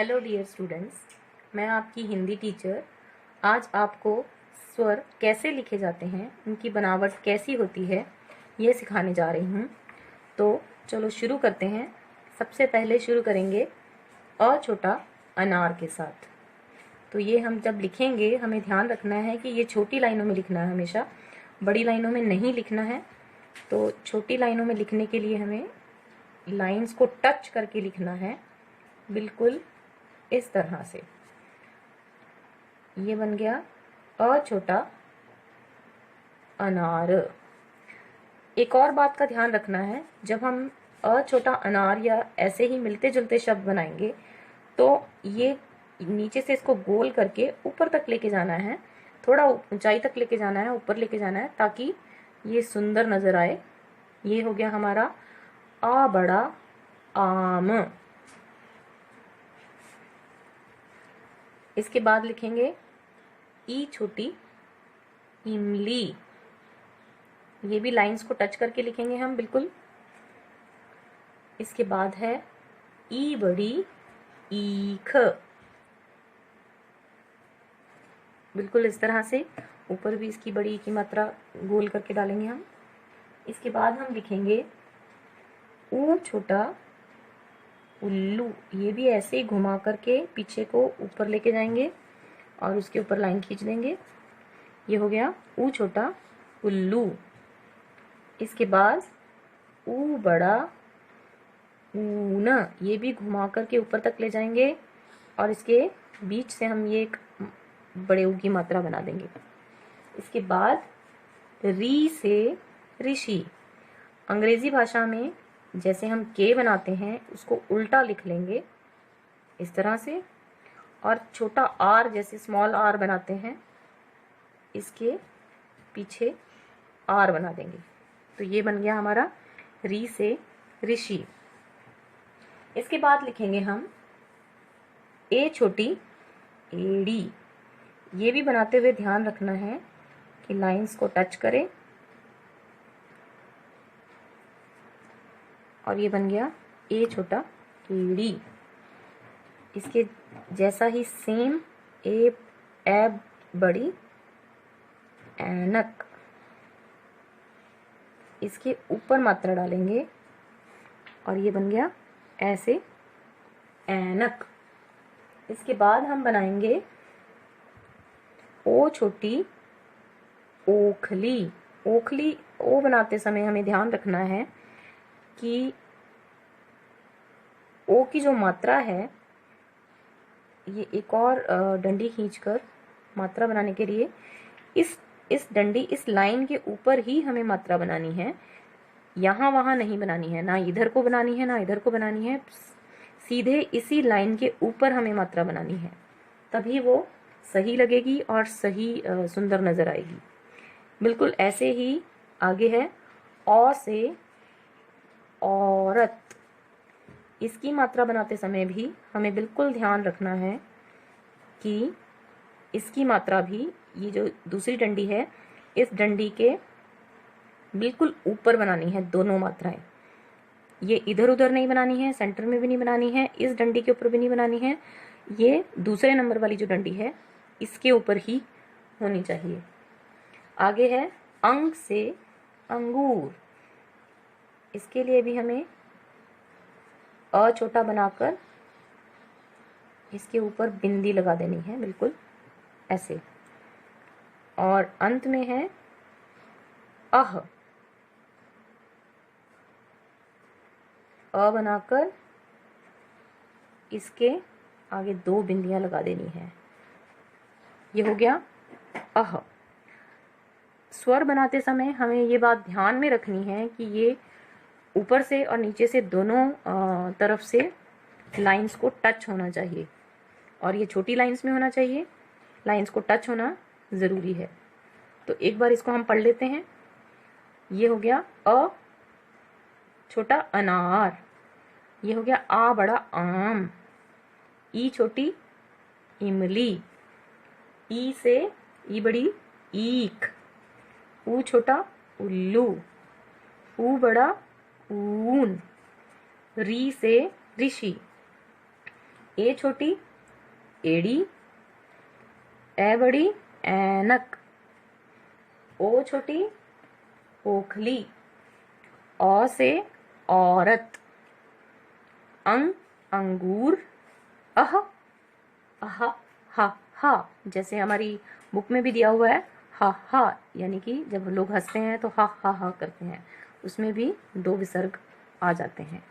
Hello dear students, मैं आपकी Hindi teacher आज आपको स्वर कैसे लिखे जाते हैं, उनकी बनावट कैसी होती है, ये सिखाने जा रही हूँ। तो चलो शुरू करते हैं। सबसे पहले शुरू करेंगे अ छोटा अनार के साथ। तो ये हम जब लिखेंगे हमें ध्यान रखना है कि ये छोटी लाइनों में लिखना है, हमेशा बड़ी लाइनों में नहीं लिखना है। तो छोटी लाइनों में लिखने के लिए हमें लाइंस को टच करके लिखना है, बिल्कुल इस तरह से। ये बन गया अ छोटा अनार। एक और बात का ध्यान रखना है, जब हम अ छोटा अनार या ऐसे ही मिलते जुलते शब्द बनाएंगे तो ये नीचे से इसको गोल करके ऊपर तक लेके जाना है, थोड़ा ऊंचाई तक लेके जाना है, ऊपर लेके जाना है, ताकि ये सुंदर नजर आए। ये हो गया हमारा आ बड़ा आम। इसके बाद लिखेंगे ई छोटी इमली। ये भी लाइंस को टच करके लिखेंगे हम, बिल्कुल। इसके बाद है ई बड़ी ईख, बिल्कुल इस तरह से। ऊपर भी इसकी बड़ी की मात्रा गोल करके डालेंगे हम। इसके बाद हम लिखेंगे ऊ छोटा उल्लू। ये भी ऐसे ही घुमा करके पीछे को ऊपर लेके जाएंगे और उसके ऊपर लाइन खींच देंगे। ये हो गया ऊ छोटा उल्लू। इसके बाद ऊ बड़ा ऊन। ये भी घुमा करके ऊपर तक ले जाएंगे और इसके बीच से हम ये एक बड़े ऊ की मात्रा बना देंगे। इसके बाद री से ऋषि। अंग्रेजी भाषा में जैसे हम के बनाते हैं उसको उल्टा लिख लेंगे इस तरह से, और छोटा आर जैसे स्मॉल आर बनाते हैं, इसके पीछे आर बना देंगे। तो ये बन गया हमारा री से ऋषि। इसके बाद लिखेंगे हम ए छोटी एड़ी। ये भी बनाते हुए ध्यान रखना है कि लाइंस को टच करें, और ये बन गया ए छोटा एड़ी। इसके जैसा ही सेम ए बड़ी ऐनक। इसके ऊपर मात्रा डालेंगे और ये बन गया ऐसे ऐनक। इसके बाद हम बनाएंगे ओ छोटी ओखली। ओखली ओ बनाते समय हमें ध्यान रखना है कि ओ की जो मात्रा है, ये एक और डंडी खींचकर मात्रा बनाने के लिए इस डंडी इस लाइन के ऊपर ही हमें मात्रा बनानी है, यहाँ वहां नहीं बनानी है, ना इधर को बनानी है ना इधर को बनानी है। सीधे इसी लाइन के ऊपर हमें मात्रा बनानी है, तभी वो सही लगेगी और सही सुंदर नजर आएगी। बिल्कुल ऐसे ही आगे है औ से औरत। इसकी मात्रा बनाते समय भी हमें बिल्कुल ध्यान रखना है कि इसकी मात्रा भी, ये जो दूसरी डंडी है, इस डंडी के बिल्कुल ऊपर बनानी है दोनों मात्राएं। ये इधर उधर नहीं बनानी है, सेंटर में भी नहीं बनानी है, इस डंडी के ऊपर भी नहीं बनानी है। ये दूसरे नंबर वाली जो डंडी है इसके ऊपर ही होनी चाहिए। आगे है अंक से अंगूर। इसके लिए भी हमें अ छोटा बनाकर इसके ऊपर बिंदी लगा देनी है, बिल्कुल ऐसे। और अंत में है अह। अ बनाकर इसके आगे दो बिंदियां लगा देनी है। ये हो गया अह। स्वर बनाते समय हमें ये बात ध्यान में रखनी है कि ये ऊपर से और नीचे से दोनों तरफ से लाइंस को टच होना चाहिए, और ये छोटी लाइंस में होना चाहिए। लाइंस को टच होना ज़रूरी है। तो एक बार इसको हम पढ़ लेते हैं। ये हो गया अ छोटा अनार। ये हो गया आ बड़ा आम। ई छोटी इमली। ई से ई बड़ी ईख। ऊ छोटा उल्लू। ऊ बड़ा ऊन। री से ऋषि। ए छोटी एड़ी, ए बड़ी ऐनक, ओ छोटी ओखली, औ से औरत, अंग अंगूर, अह अह हा हा, जैसे हमारी बुक में भी दिया हुआ है हा हा, यानी कि जब लोग हंसते हैं तो हा हा हा करते हैं, उसमें भी 2 विसर्ग आ जाते हैं।